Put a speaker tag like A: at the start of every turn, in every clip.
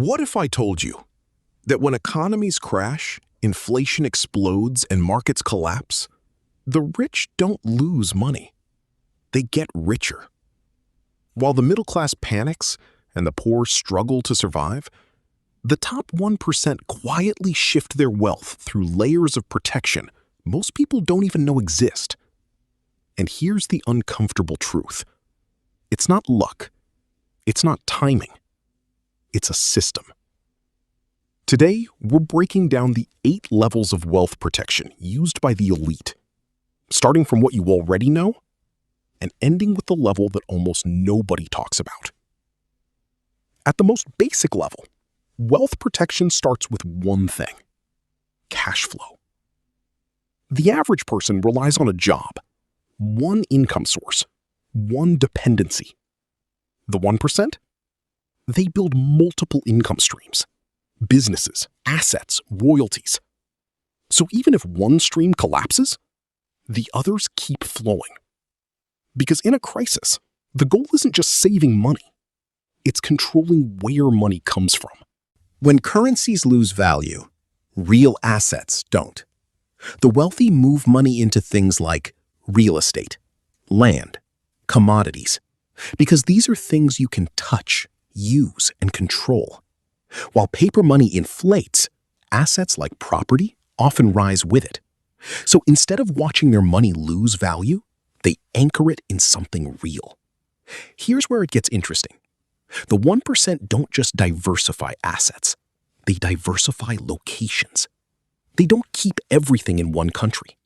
A: What if I told you that when economies crash, inflation explodes, and markets collapse, the rich don't lose money, they get richer? While the middle class panics and the poor struggle to survive, the top 1% quietly shift their wealth through layers of protection most people don't even know exist. And here's the uncomfortable truth. It's not luck. It's not timing. It's a system. Today, we're breaking down the 8 levels of wealth protection used by the elite, starting from what you already know and ending with the level that almost nobody talks about. At the most basic level, wealth protection starts with one thing: cash flow. The average person relies on a job, one income source, one dependency. The 1%? They build multiple income streams, businesses, assets, royalties. So even if one stream collapses, the others keep flowing. Because in a crisis, the goal isn't just saving money, it's controlling where money comes from.
B: When currencies lose value, real assets don't. The wealthy move money into things like real estate, land, commodities, because these are things you can touch, use, and control. While paper money inflates, assets like property often rise with it. So instead of watching their money lose value, they anchor it in something real. Here's where it gets interesting. The 1% don't just diversify assets, they diversify locations. They don't keep everything in one country.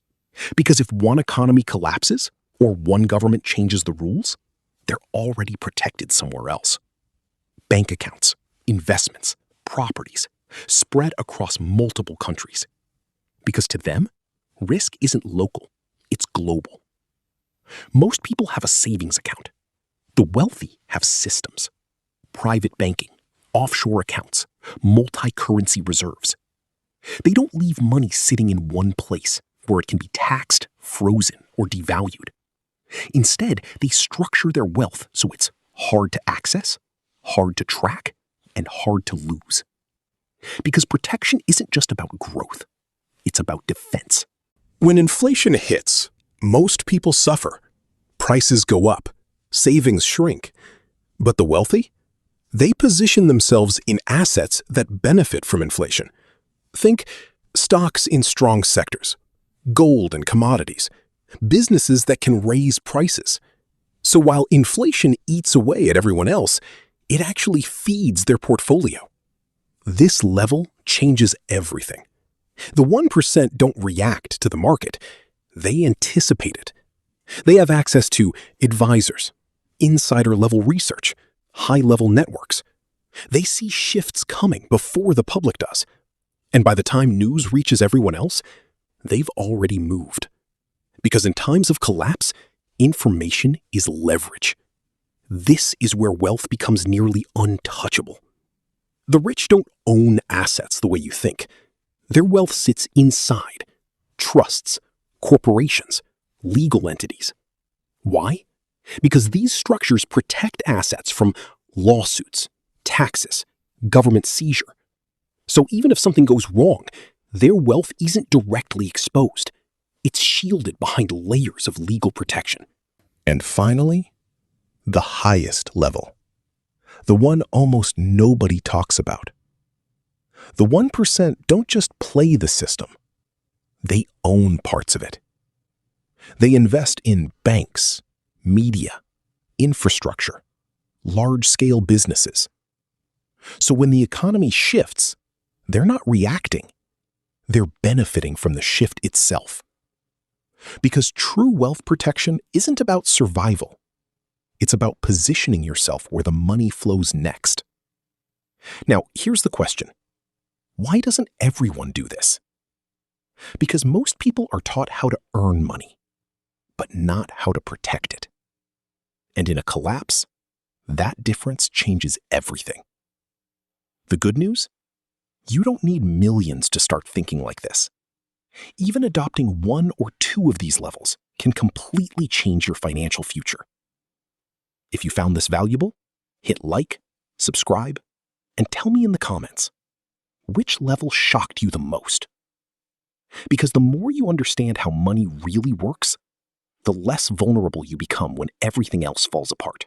B: Because if one economy collapses or one government changes the rules, they're already protected somewhere else. Bank accounts, investments, properties spread across multiple countries. Because to them, risk isn't local, it's global. Most people have a savings account. The wealthy have systems: private banking, offshore accounts, multi-currency reserves. They don't leave money sitting in one place where it can be taxed, frozen, or devalued. Instead, they structure their wealth so it's hard to access, hard to track, and hard to lose. Because protection isn't just about growth, it's about defense.
A: When inflation hits, most people suffer. Prices go up, savings shrink. But the wealthy? They position themselves in assets that benefit from inflation. Think stocks in strong sectors, gold and commodities, businesses that can raise prices. So while inflation eats away at everyone else, it actually feeds their portfolio. This level changes everything. The 1% don't react to the market, they anticipate it. They have access to advisors, insider-level research, high-level networks. They see shifts coming before the public does. And by the time news reaches everyone else, they've already moved. Because in times of collapse, information is leverage. This is where wealth becomes nearly untouchable. The rich don't own assets the way you think. Their wealth sits inside trusts, corporations, legal entities. Why? Because these structures protect assets from lawsuits, taxes, government seizure. So even if something goes wrong, their wealth isn't directly exposed. It's shielded behind layers of legal protection.
B: And finally, the highest level. The one almost nobody talks about. The 1% don't just play the system. They own parts of it. They invest in banks, media, infrastructure, large-scale businesses. So when the economy shifts, they're not reacting. They're benefiting from the shift itself. Because true wealth protection isn't about survival. It's about positioning yourself where the money flows next. Now, here's the question. Why doesn't everyone do this? Because most people are taught how to earn money, but not how to protect it. And in a collapse, that difference changes everything. The good news? You don't need millions to start thinking like this. Even adopting 1 or 2 of these levels can completely change your financial future. If you found this valuable, hit like, subscribe, And tell me in the comments, which level shocked you the most? Because the more you understand how money really works, the less vulnerable you become when everything else falls apart.